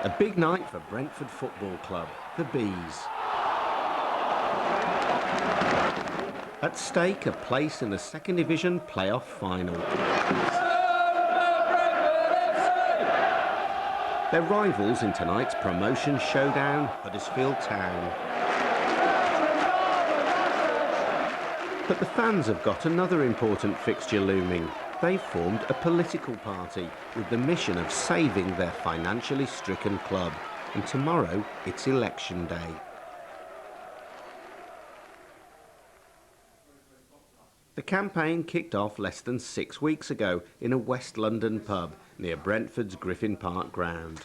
A big night for Brentford Football Club, the Bees. At stake, a place in the second division playoff final. They're rivals in tonight's promotion showdown, Huddersfield Town. But the fans have got another important fixture looming. They've formed a political party with the mission of saving their financially stricken club. And tomorrow, it's election day. The campaign kicked off less than 6 weeks ago in a West London pub near Brentford's Griffin Park ground.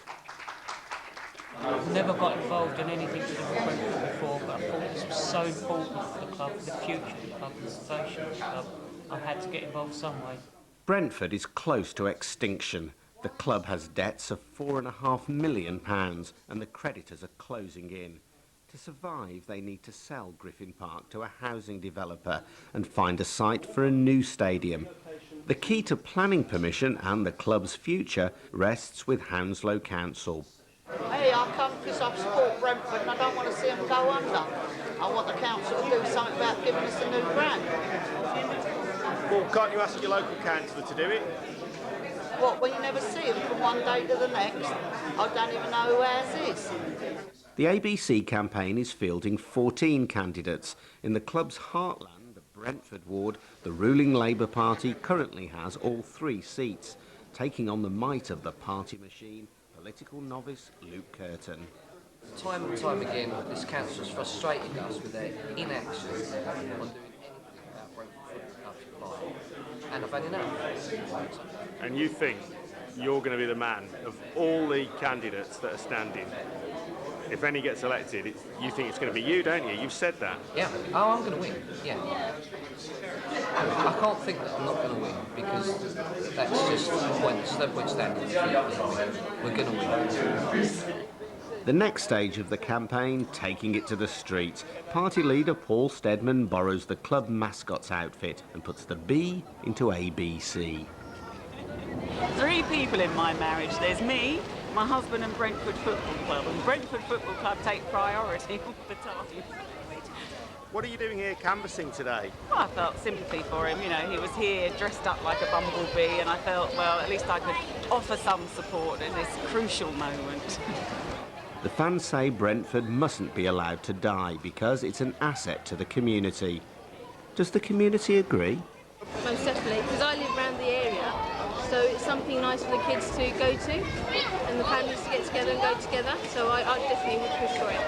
I've never got involved in anything to do with Brentford before, but I thought this was so important for the club, the future of the club, the salvation of the club. I had to get involved some way. Brentford is close to extinction. The club has debts of £4.5 million and the creditors are closing in. To survive, they need to sell Griffin Park to a housing developer and find a site for a new stadium. The key to planning permission and the club's future rests with Hounslow Council. Hey, I come because I support Brentford and I don't want to see them go under. I want the council to do something about giving us a new brand. Well, can't you ask your local councillor to do it? What, when you never see them from one day to the next? I don't even know who ours is. The ABeeC Campaign is fielding 14 candidates. In the club's heartland, the Brentford ward, the ruling Labour Party currently has all 3 seats, taking on the might of the party machine, political novice Luke Kirton. Time and time again, this council has frustrated us with their inaction on doing anything about Brentford Football Club's supply, and I've had enough. And you think you're going to be the man of all the candidates that are standing? If any gets elected, you think it's going to be you, don't you? You've said that. Yeah. Oh, I'm going to win. Yeah. I can't think that I'm not going to win because that's just pointless. No point standing. We're going to win. The next stage of the campaign, taking it to the streets. Party leader Paul Steadman borrows the club mascot's outfit and puts the B into ABeeC. 3 people in my marriage. There's me, my husband and Brentford Football Club. And Brentford Football Club take priority all the time. What are you doing here canvassing today? Well, I felt sympathy for him. You know, he was here dressed up like a bumblebee and I felt, well, at least I could offer some support in this crucial moment. The fans say Brentford mustn't be allowed to die because it's an asset to the community. Does the community agree? Most definitely, because I live around the area, so it's something nice for the kids to go to and the families to get together and go together, so I definitely would push for it.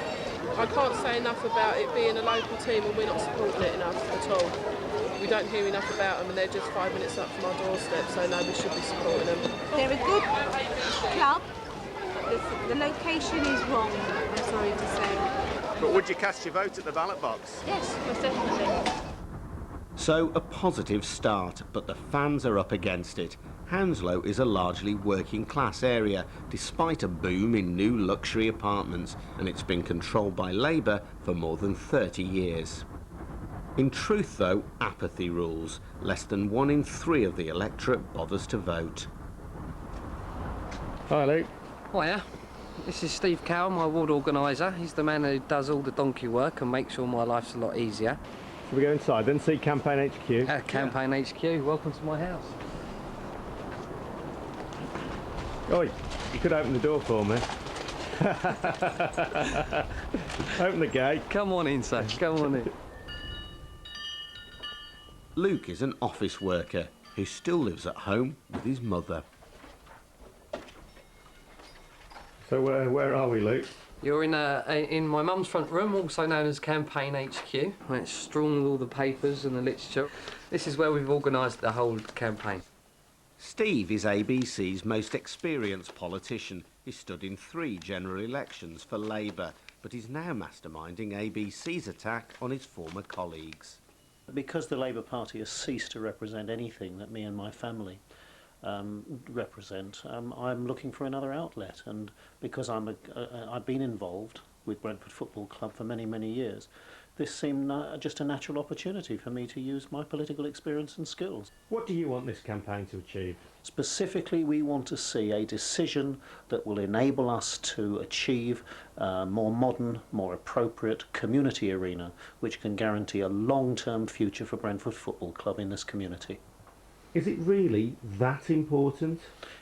I can't say enough about it being a local team and we're not supporting it enough at all. We don't hear enough about them and they're just 5 minutes up from our doorstep, so no, we should be supporting them. They're a good club. The location is wrong, I'm sorry to say. But would you cast your vote at the ballot box? Yes, most definitely. So a positive start, but the fans are up against it. Hounslow is a largely working class area, despite a boom in new luxury apartments, and it's been controlled by Labour for more than 30 years. In truth, though, apathy rules. Less than 1 in 3 of the electorate bothers to vote. Hi, Luke. Hiya. This is Steve Cowell, my ward organiser. He's the man who does all the donkey work and makes sure my life's a lot easier. Shall we go inside then, see Campaign HQ? Campaign HQ, welcome to my house. Oi, you could open the door for me. Open the gate. Come on in, sir, come on in. Luke is an office worker who still lives at home with his mother. So where are we, Luke? You're in my mum's front room, also known as Campaign HQ, where it's strewn with all the papers and the literature. This is where we've organised the whole campaign. Steve is ABeeC's most experienced politician. He stood in 3 general elections for Labour, but he's now masterminding ABeeC's attack on his former colleagues. Because the Labour Party has ceased to represent anything that me and my family represent, I'm looking for another outlet, and because I've been involved with Brentford Football Club for many, many years, this seemed just a natural opportunity for me to use my political experience and skills. What do you want this campaign to achieve? Specifically, we want to see a decision that will enable us to achieve a more modern, more appropriate community arena, which can guarantee a long-term future for Brentford Football Club in this community. Is it really that important?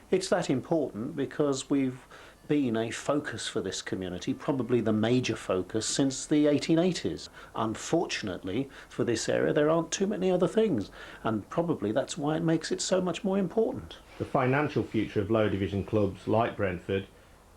It's that important because we've been a focus for this community, probably the major focus since the 1880s. Unfortunately for this area there aren't too many other things, and probably that's why it makes it so much more important. The financial future of lower division clubs like Brentford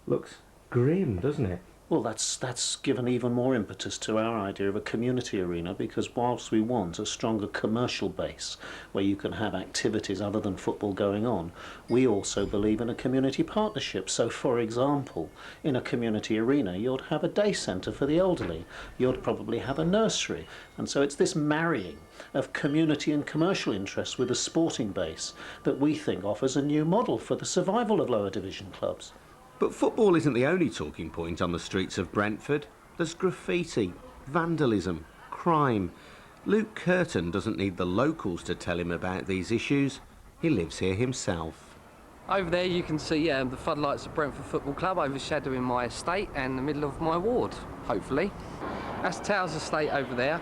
looks grim, doesn't it? Well, that's given even more impetus to our idea of a community arena, because whilst we want a stronger commercial base where you can have activities other than football going on, we also believe in a community partnership. So, for example, in a community arena you'd have a day centre for the elderly, you'd probably have a nursery, and so it's this marrying of community and commercial interests with a sporting base that we think offers a new model for the survival of lower division clubs. But football isn't the only talking point on the streets of Brentford. There's graffiti, vandalism, crime. Luke Kirton doesn't need the locals to tell him about these issues. He lives here himself. Over there you can see the floodlights of Brentford Football Club overshadowing my estate and the middle of my ward, hopefully. That's Towers Estate over there.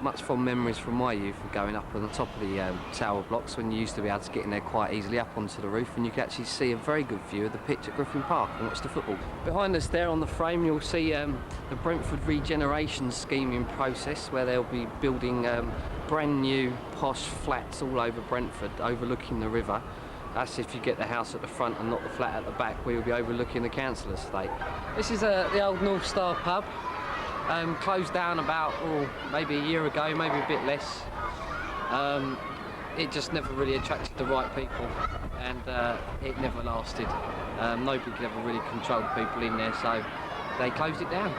Much fond memories from my youth of going up on the top of the tower blocks when you used to be able to get in there quite easily up onto the roof, and you could actually see a very good view of the pitch at Griffin Park and watch the football. Behind us there on the frame you'll see the Brentford regeneration scheme in process, where they'll be building brand new posh flats all over Brentford overlooking the river. That's if you get the house at the front and not the flat at the back, where you'll be overlooking the council estate. This is the old North Star pub. Closed down about maybe a year ago, maybe a bit less. It just never really attracted the right people, and it never lasted. Nobody could ever really control the people in there, so they closed it down.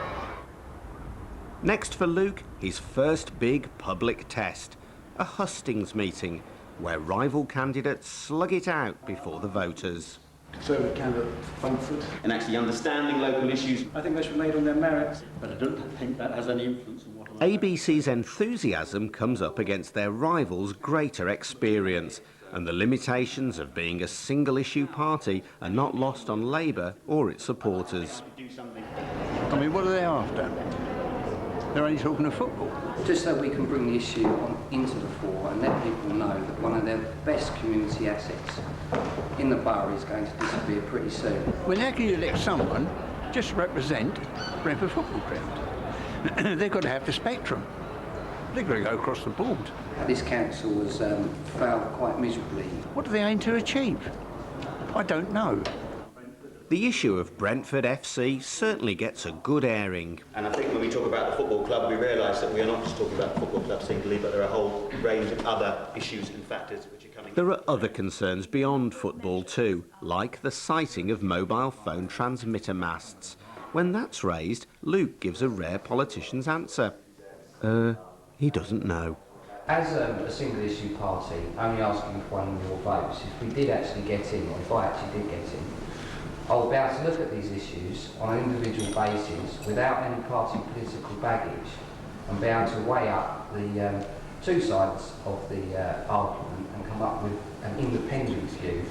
Next for Luke, his first big public test, a hustings meeting, where rival candidates slug it out before the voters. Conservative candidate for Brentford. And actually understanding local issues. I think they should be made on their merits, but I don't think that has any influence on what ABeeC's enthusiasm comes up against their rivals' greater experience, and the limitations of being a single-issue party are not lost on Labour or its supporters. I mean, what are they after? They're only talking of football. Just so we can bring the issue into the fore and let people know that one of their best community assets in the borough is going to disappear pretty soon. Well, how can you elect someone just to represent Brentford Football Ground? They've got to have the spectrum. They've got to go across the board. This council has failed quite miserably. What do they aim to achieve? I don't know. The issue of Brentford FC certainly gets a good airing. And I think when we talk about the football club, we realise that we are not just talking about the football club singly, but there are a whole range of other issues and factors which are coming. There are other concerns beyond football too, like the sighting of mobile phone transmitter masts. When that's raised, Luke gives a rare politician's answer. He doesn't know. As a single issue party, only asking for one of your votes, if we did actually get in, or if I actually did get in, I'll be able to look at these issues on an individual basis without any party political baggage and be able to weigh up the two sides of the argument and come up with an independent view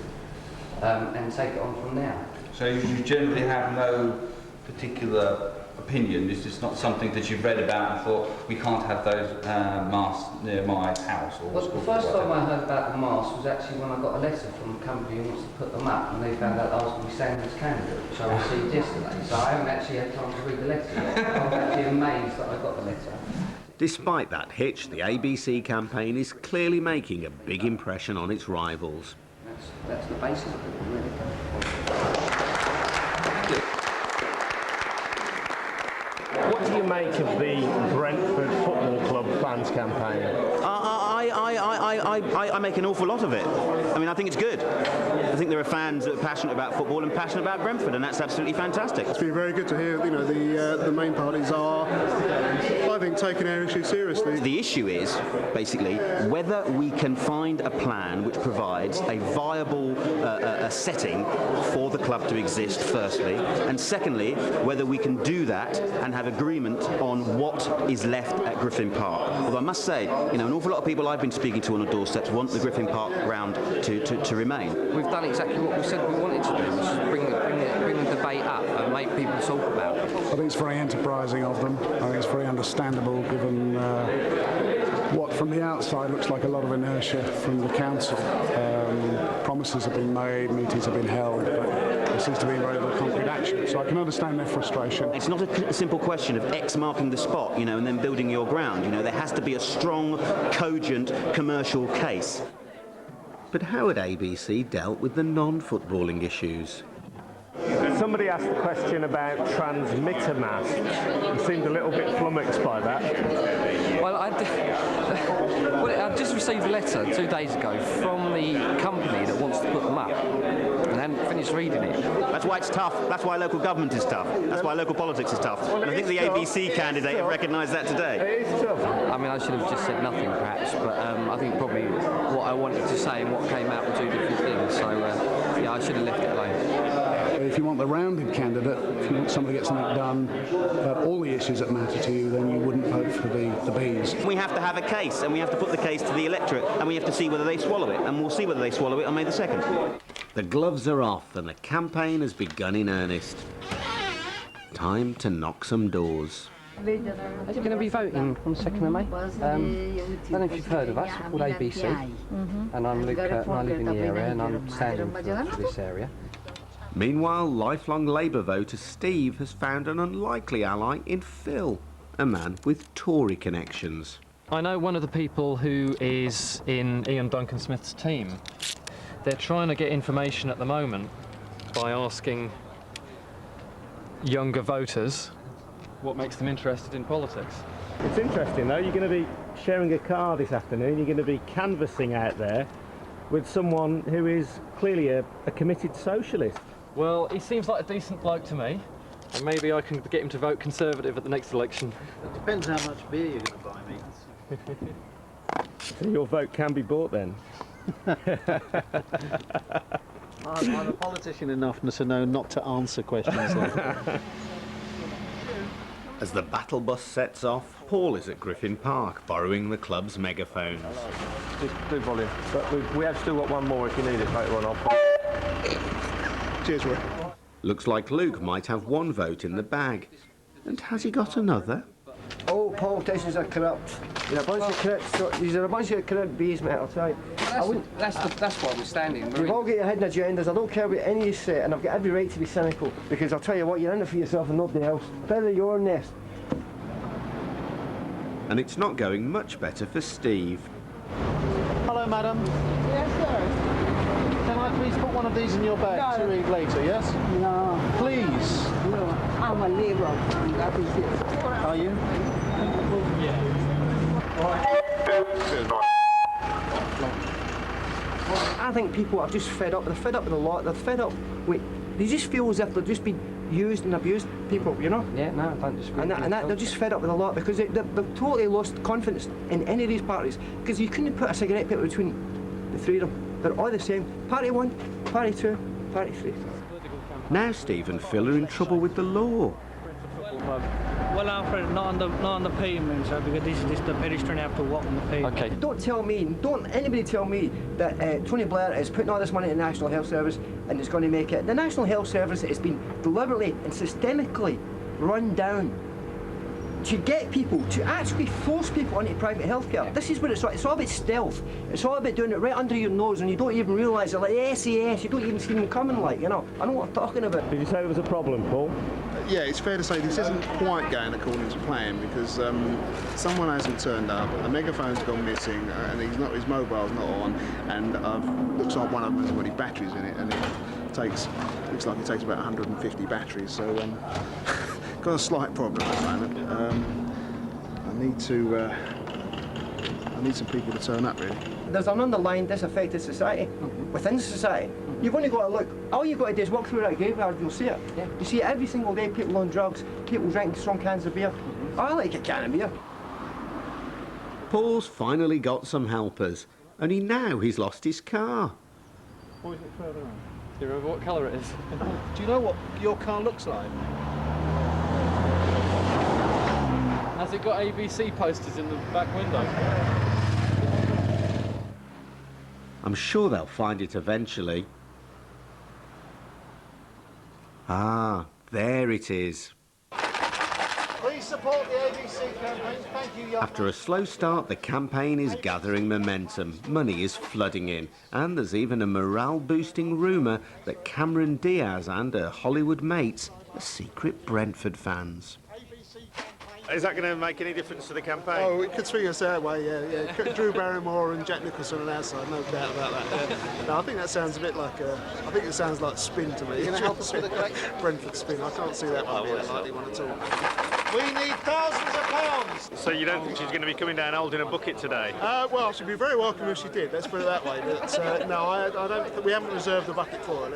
and take it on from there. So you generally have no particular opinion? This is not something that you've read about and thought, we can't have those masts near my house? Or well, the first time I heard about the masts was actually when I got a letter from a company who wants to put them up, and they found out that I was going to be standing as candidate, which I received yesterday. So I haven't actually had time to read the letter yet. I was actually amazed that I got the letter. Despite that hitch, the ABeeC campaign is clearly making a big impression on its rivals. That's the basis of it, really. What do you make of the Brentford Football Club fans campaign? I I make an awful lot of it. I mean, I think it's good. I think there are fans that are passionate about football and passionate about Brentford, and that's absolutely fantastic. It's been very good to hear, you know, the main parties are, I think, taking our issue seriously. The issue is, basically, whether we can find a plan which provides a viable a setting for the club to exist, firstly, and secondly, whether we can do that and have agreement on what is left at Griffin Park. Although I must say, you know, an awful lot of people I've been speaking to on the doorsteps want the Griffin Park ground to remain. We've done exactly what we said we wanted to do, which is bring the debate up and make people talk about it. I think it's very enterprising of them. I think it's very understandable given what from the outside looks like a lot of inertia from the council. Promises have been made, meetings have been held, but there seems to be very little concrete action. So I can understand their frustration. It's not a simple question of X marking the spot, you know, and then building your ground. You know, there has to be a strong, cogent commercial case. But how had ABeeC dealt with the non-footballing issues? Somebody asked the question about transmitter masts. You seemed a little bit flummoxed by that. Well, I just received a letter 2 days ago from the company that wants to put them up, and I hadn't finished reading it. That's why it's tough. That's why local government is tough. That's why local politics is tough. And I think the ABeeC candidate have recognised that today. It is tough. I mean, I should have just said nothing, perhaps, but I think probably what I wanted to say and what came out were two different things. So, yeah, I should have left it alone. If you want the rounded candidate, if you want somebody to get something done about all the issues that matter to you, then you wouldn't vote for the Bees. We have to have a case, and we have to put the case to the electorate, and we have to see whether they swallow it, and we'll see whether they swallow it on May the 2nd. The gloves are off and the campaign has begun in earnest. Time to knock some doors. Are you going to be voting on the 2nd of May? I don't know if you've heard of us, we're called ABeeC, and I'm Luke Kirton, I live in the area, and I'm standing for this area. Meanwhile, lifelong Labour voter Steve has found an unlikely ally in Phil, a man with Tory connections. I know one of the people who is in Ian Duncan Smith's team. They're trying to get information at the moment by asking younger voters what makes them interested in politics. It's interesting though, you're going to be sharing a car this afternoon, you're going to be canvassing out there with someone who is clearly a committed socialist. Well, he seems like a decent bloke to me, and maybe I can get him to vote Conservative at the next election. It depends how much beer you're going to buy me. So your vote can be bought then? I'm a politician enough to know not to answer questions like that. As the battle bus sets off, Paul is at Griffin Park, borrowing the club's megaphones. Just do volume. But we have still got one more if you need it later on. Cheers, Roy. Looks like Luke might have one vote in the bag. And has he got another? All politicians are corrupt. You're a bunch of corrupt. You're a bunch of corrupt bees, mate. I'll tell you. That's why we're standing. You've all got your hidden agendas. I don't care about any you say, and I've got every right to be cynical because I'll tell you what, you're in it for yourself and nobody else. Feather your nest. And it's not going much better for Steve. Hello, madam. Yes, sir. Can I please put one of these in your bag to read later, yes? No. Please. No, I'm a Labour. That is it. Are you? I think people are just fed up. They're fed up with the lot. They're fed up with... They just feel as if they're just being used and abused, people, you know? Yeah, no, I don't disagree. And they're just fed up with a lot because they've totally lost confidence in any of these parties because you couldn't put a cigarette paper between the three of them. They're all the same. Party 1, Party 2, Party 3. Now Steve and Phil are in trouble with the law. Well, Alfred, not on the pavement, sir, because this is just the pedestrian have to walk on the pavement. Okay. Don't anybody tell me that Tony Blair is putting all this money in the National Health Service and it's going to make it. The National Health Service has been deliberately and systemically run down to get people, to actually force people into private healthcare. This is what it's all about stealth. It's all about doing it right under your nose and you don't even realise it, like SAS, you don't even see them coming, like, you know. I know what I'm talking about. Did you say there was a problem, Paul? Yeah, it's fair to say this isn't quite going according to plan because someone hasn't turned up, the megaphone's gone missing, and his mobile's not on, and looks like one of them has already batteries in it, and looks like it takes about 150 batteries. So got a slight problem at the moment. I need some people to turn up, really. There's an underlying disaffected society within society. You've only got to look, all you've got to do is walk through that graveyard, you'll see it. You see it every single day, people on drugs, people drinking strong cans of beer. I like a can of beer. Paul's finally got some helpers, only now he's lost his car. Or is it further on? Do you remember what colour it is? Do you know what your car looks like? Has it got ABC posters in the back window? I'm sure they'll find it eventually. Ah, there it is. Please support the ABeeC campaign. Thank you, young. After a slow start, the campaign is gathering momentum. Money is flooding in, and there's even a morale-boosting rumour that Cameron Diaz and her Hollywood mates are secret Brentford fans. Is that going to make any difference to the campaign? Oh, it could swing us that way, yeah. Drew Barrymore and Jack Nicholson on our side, no doubt about that. Yeah. No, I think that sounds a bit like I think it sounds like Spin to me. You're going to help us with the collection? Brentford Spin. I can't see that one being a likely one at all. We need thousands of pounds. So you don't think she's going to be coming down holding a bucket today? Well, she'd be very welcome if she did. Let's put it that way. But no, I don't. We haven't reserved the bucket for her.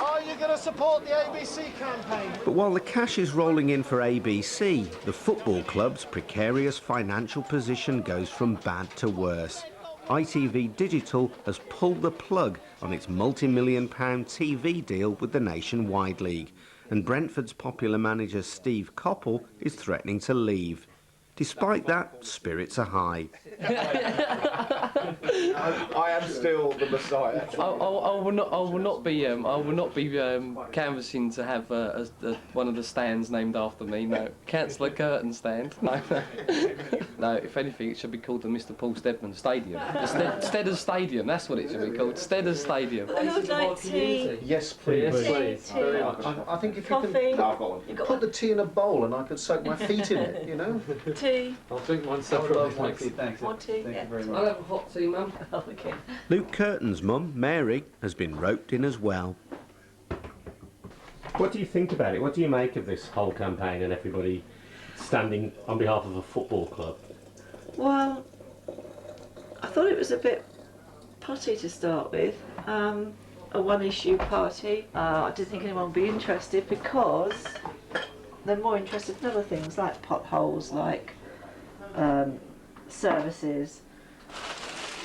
Are you going to support the ABeeC campaign? But while the cash is rolling in for ABC, the football club's precarious financial position goes from bad to worse. ITV Digital has pulled the plug on its multi-million-pound TV deal with the Nationwide League, and Brentford's popular manager Steve Coppell is threatening to leave. Despite that, spirits are high. I am still the Messiah. I will not be canvassing to have one of the stands named after me. No, Councillor Kirton stand. No. No. If anything, it should be called the Mr. Paul Steadman Stadium. Steaders Stadium. That's what it should be called. Steaders Stadium. I would like tea. Yes, please. Yes, please. Very much. I think if Coffee. you can put the tea in a bowl and I could soak my feet in it, you know. Tea. I'll drink mine separately. Thanks. More tea. Thank you very much. I'll have a hot tea, Mum. Okay. Luke Curtin's mum, Mary, has been roped in as well. What do you think about it? What do you make of this whole campaign and everybody standing on behalf of a football club? Well, I thought it was a bit potty to start with, a one-issue party. I didn't think anyone would be interested because they're more interested in other things like potholes, like services.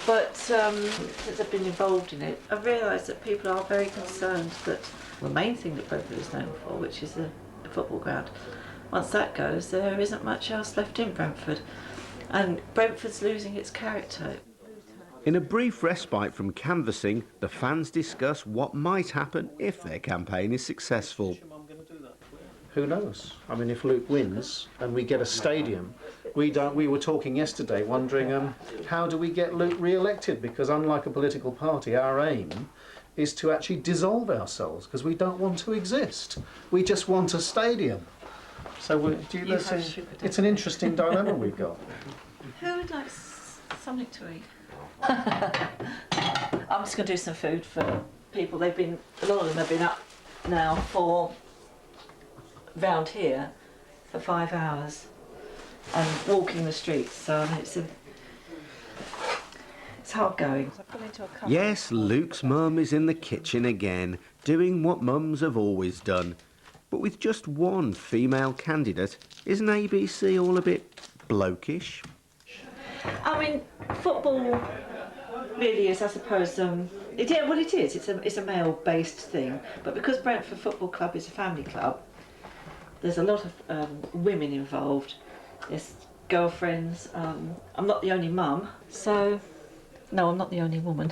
But since I've been involved in it, I've realised that people are very concerned that the main thing that Brentford is known for, which is the football ground, once that goes, there isn't much else left in Brentford. And Brentford's losing its character. In a brief respite from canvassing, the fans discuss what might happen if their campaign is successful. Who knows? I mean, if Luke wins and we get a stadium, we were talking yesterday, wondering how do we get Luke re-elected? Because unlike a political party, our aim is to actually dissolve ourselves because we don't want to exist. We just want a stadium. So it's an interesting dilemma we've got. Who would like something to eat? I'm just going to do some food for people. A lot of them have been up now round here for 5 hours and walking the streets, so it's hard going. Yes, Luke's mum is in the kitchen again, doing what mums have always done. But with just one female candidate, isn't ABC all a bit blokish? I mean, football really is, I suppose, yeah, well it is, it's a male-based thing, but because Brentford Football Club is a family club, there's a lot of women involved. There's girlfriends. I'm not the only mum, so no, I'm not the only woman.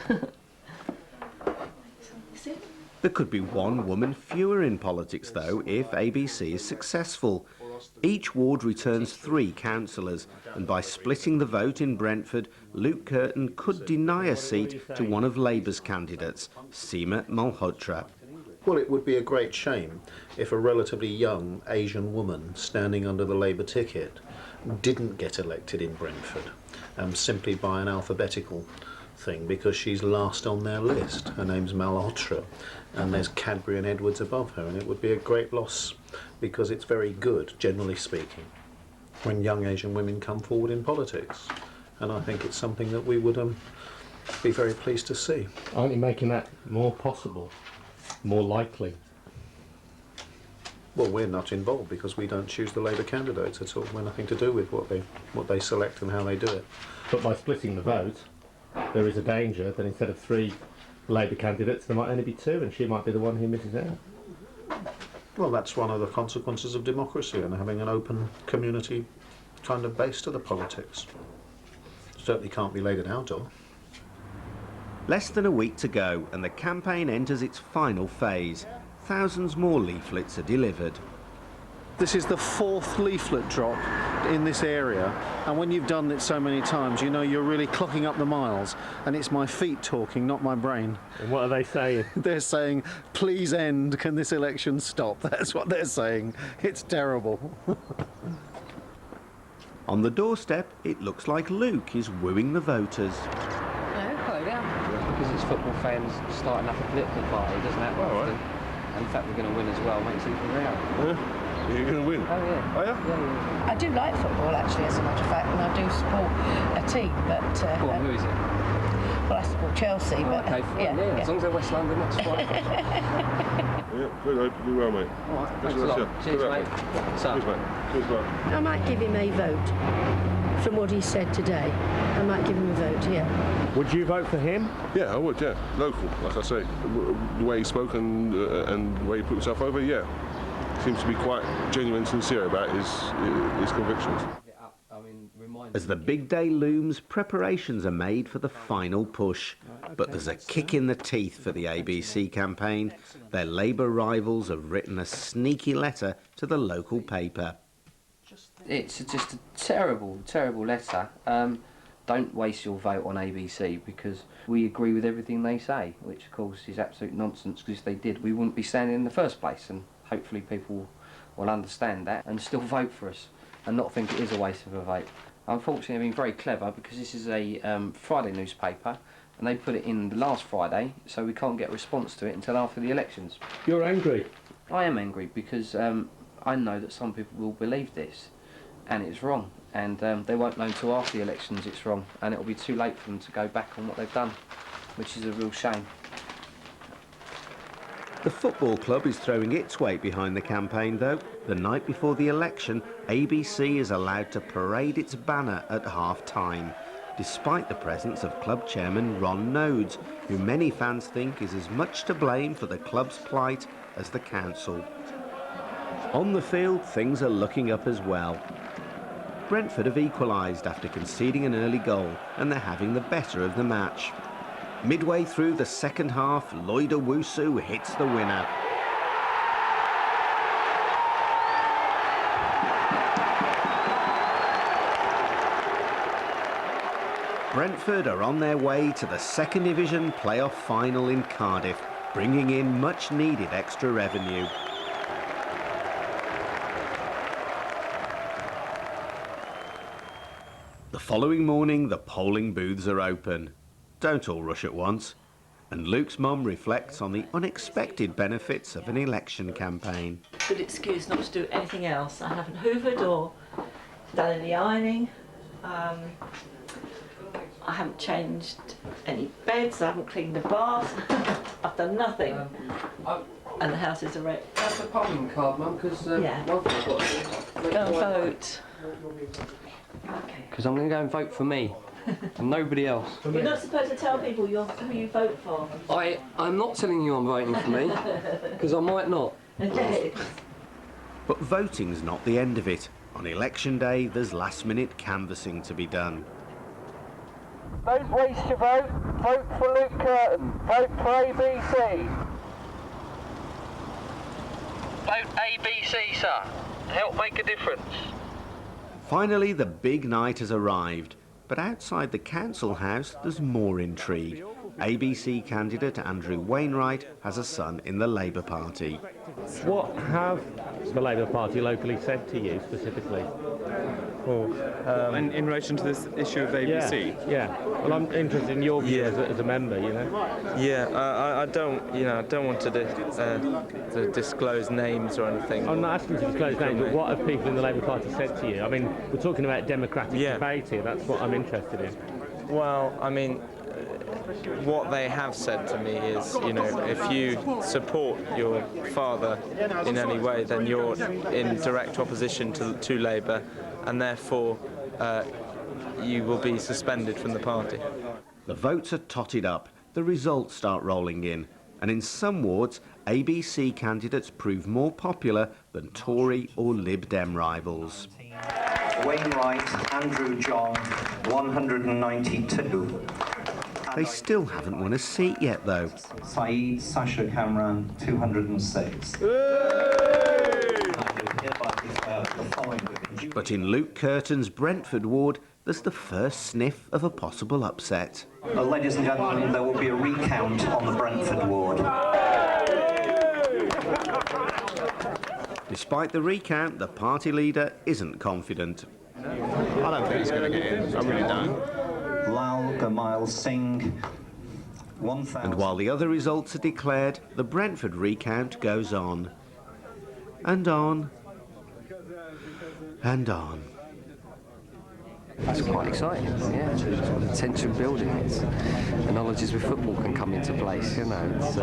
There could be one woman fewer in politics, though, if ABC is successful. Each ward returns 3 councillors, and by splitting the vote in Brentford, Luke Kirton could deny a seat to one of Labour's candidates, Seema Malhotra. Well, it would be a great shame if a relatively young Asian woman standing under the Labour ticket didn't get elected in Brentford, simply by an alphabetical thing, because she's last on their list. Her name's Malhotra, and there's Cadbury and Edwards above her, and it would be a great loss because it's very good, generally speaking, when young Asian women come forward in politics. and I think it's something that we would be very pleased to see. Aren't you making that more possible, more likely? Well, we're not involved because we don't choose the Labour candidates at all. We're nothing to do with what they select and how they do it. But by splitting the vote, there is a danger that instead of 3 Labour candidates, there might only be 2, and she might be the one who misses out. Well, that's one of the consequences of democracy and having an open community kind of base to the politics. Certainly can't be laid at our door. Less than a week to go and the campaign enters its final phase. Thousands more leaflets are delivered. This is the 4th leaflet drop in this area, and when you've done it so many times, you know you're really clocking up the miles, and it's my feet talking, not my brain. And what are they saying? They're saying, please end, can this election stop? That's what they're saying. It's terrible. On the doorstep, it looks like Luke is wooing the voters. Hello there. Because it's football fans starting up a political party, doesn't happen often. And the fact we're going to win as well makes it even rarer. You're going to win? Oh, yeah. Oh, yeah? Yeah. I do like football, actually, as a matter of fact, and I do support a team, but... Go on, who is it? Well, I support Chelsea, but... Okay, fine, yeah. As long as they're West London, that's fine. Yeah, good, I hope you do well, mate. All right, thanks a lot. Cheers, mate. Cheers, mate. Cheers, mate. I might give him a vote from what he said today. I might give him a vote, yeah. Would you vote for him? Yeah, I would, yeah. Local, like I say. The way he spoke and the way he put himself over, yeah. Seems to be quite genuine and sincere about his convictions. As the big day looms, preparations are made for the final push. But there's a kick in the teeth for the ABeeC campaign. Their Labour rivals have written a sneaky letter to the local paper. It's just a terrible, terrible letter. Don't waste your vote on ABeeC because we agree with everything they say, which of course is absolute nonsense, because if they did, we wouldn't be standing in the first place, and hopefully people will understand that and still vote for us and not think it is a waste of a vote. Unfortunately, I've been very clever because this is a Friday newspaper and they put it in the last Friday, so we can't get a response to it until after the elections. You're angry? I am angry because I know that some people will believe this and it's wrong, and they won't know until after the elections it's wrong, and it'll be too late for them to go back on what they've done, which is a real shame. The football club is throwing its weight behind the campaign, though. The night before the election, ABeeC is allowed to parade its banner at half-time, despite the presence of club chairman Ron Nodes, who many fans think is as much to blame for the club's plight as the council. On the field, things are looking up as well. Brentford have equalised after conceding an early goal, and they're having the better of the match. Midway through the second half, Lloyd Owusu hits the winner. Brentford are on their way to the second division playoff final in Cardiff, bringing in much needed extra revenue. The following morning, the polling booths are open. Don't all rush at once. And Luke's mum reflects on the unexpected benefits of an election campaign. Good excuse not to do anything else. I haven't hoovered or done any ironing. I haven't changed any beds. I haven't cleaned the bath. I've done nothing. And the house is a wreck. That's a polling card, Mum, because yeah. Go and vote. Because I'm going to go and vote for me. And nobody else. You're not supposed to tell people who you vote for. I'm not telling you I'm voting for me, because I might not. But voting's not the end of it. On election day, there's last-minute canvassing to be done. Don't waste your vote. Vote for Luke Kirton. Vote for ABeeC. Vote ABeeC, sir. Help make a difference. Finally, the big night has arrived. But outside the council house, there's more intrigue. ABeeC candidate Andrew Wainwright has a son in the Labour Party. What have the Labour Party locally said to you specifically? in relation to this issue of ABeeC? Yeah. Well, I'm interested in your view as a member, you know. Yeah, I don't want to disclose names or anything. I'm not asking you to disclose names, but what have people in the Labour Party said to you? I mean, we're talking about democratic debate here. That's what I'm interested in. Well, I mean, what they have said to me is, you know, if you support your father in any way, then you're in direct opposition to Labour, and therefore you will be suspended from the party. The votes are totted up, the results start rolling in, and in some wards, ABeeC candidates prove more popular than Tory or Lib Dem rivals. Wainwright, Andrew John, 192. They still haven't won a seat yet, though. Saeed Sasha Kamran, 206. But in Luke Kirton's Brentford ward, there's the first sniff of a possible upset. Ladies and gentlemen, there will be a recount on the Brentford ward. Despite the recount, the party leader isn't confident. I don't think he's going to get in. I really don't. Lal Gamal Singh, 1,000. And while the other results are declared, the Brentford recount goes on. And on. And on. It's quite exciting, yeah. The tension building. The knowledge is with football can come into place, you know. It's,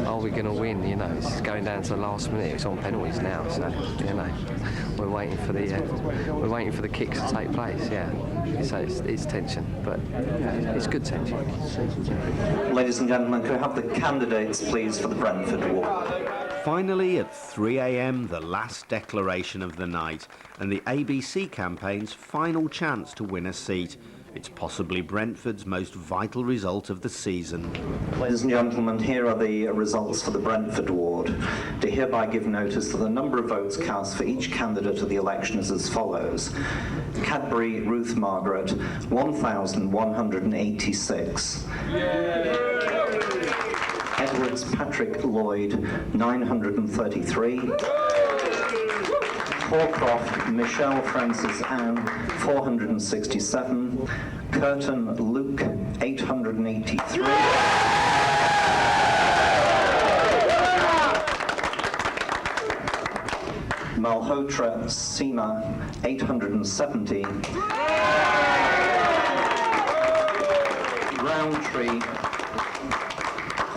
are we going to win? You know, it's going down to the last minute. It's on penalties now, so you know, we're waiting for the kicks to take place. Yeah, so it's tension, but it's good tension. Ladies and gentlemen, could we have the candidates, please, for the Brentford ward? Finally, at 3 a.m, the last declaration of the night, and the ABeeC campaign's final chance to win a seat. It's possibly Brentford's most vital result of the season. Ladies and gentlemen, here are the results for the Brentford ward. To hereby give notice that the number of votes cast for each candidate of the election is as follows. Cadbury Ruth Margaret, 1,186. Edwards Patrick Lloyd, 933. Horcroft Michelle Francis Ann, 467. Kirton Luke, 883. Malhotra Seema, 870.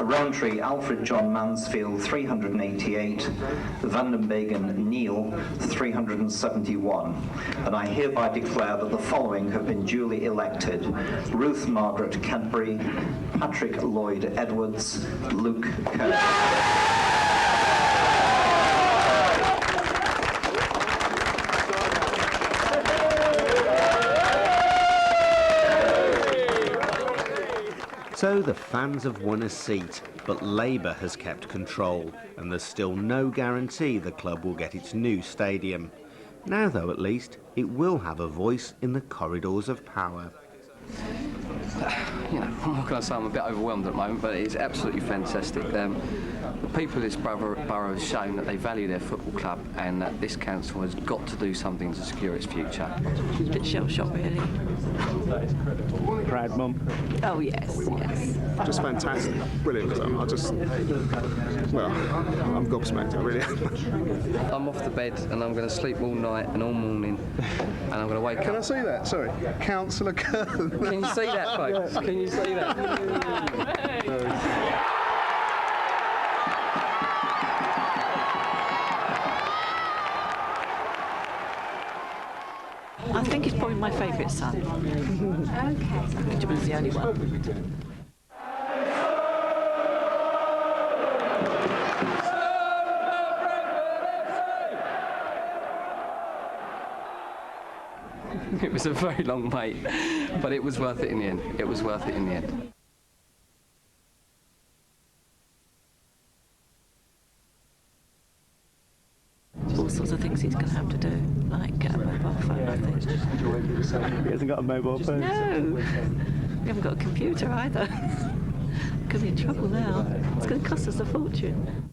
Roundtree Alfred John Mansfield, 388. Vandenbegen Neil, 371. And I hereby declare that the following have been duly elected: Ruth Margaret Cadbury, Patrick Lloyd Edwards, Luke Kirton. So the fans have won a seat, but Labour has kept control, and there's still no guarantee the club will get its new stadium. Now, though, at least, it will have a voice in the corridors of power. You know, what can I say? I'm a bit overwhelmed at the moment, but it's absolutely fantastic. The people of this borough have shown that they value their football club, and that this council has got to do something to secure its future. A bit shell-shocked, really. Proud mum. Oh, yes. Just fantastic. Brilliant. I'm gobsmacked, I really am. I'm off to bed, and I'm going to sleep all night and all morning, and I'm going to wake up. Can I see that? Sorry. Councillor Kirton. Can you see that, folks? Can you see that? I think he's probably my favourite son. Okay. Benjamin's the only one. It was a very long wait, but it was worth it in the end. It was worth it in the end. All sorts of things he's going to have to do, like get a mobile phone, I think. He hasn't got a mobile phone. No! We haven't got a computer either. Could be in trouble now. It's going to cost us a fortune.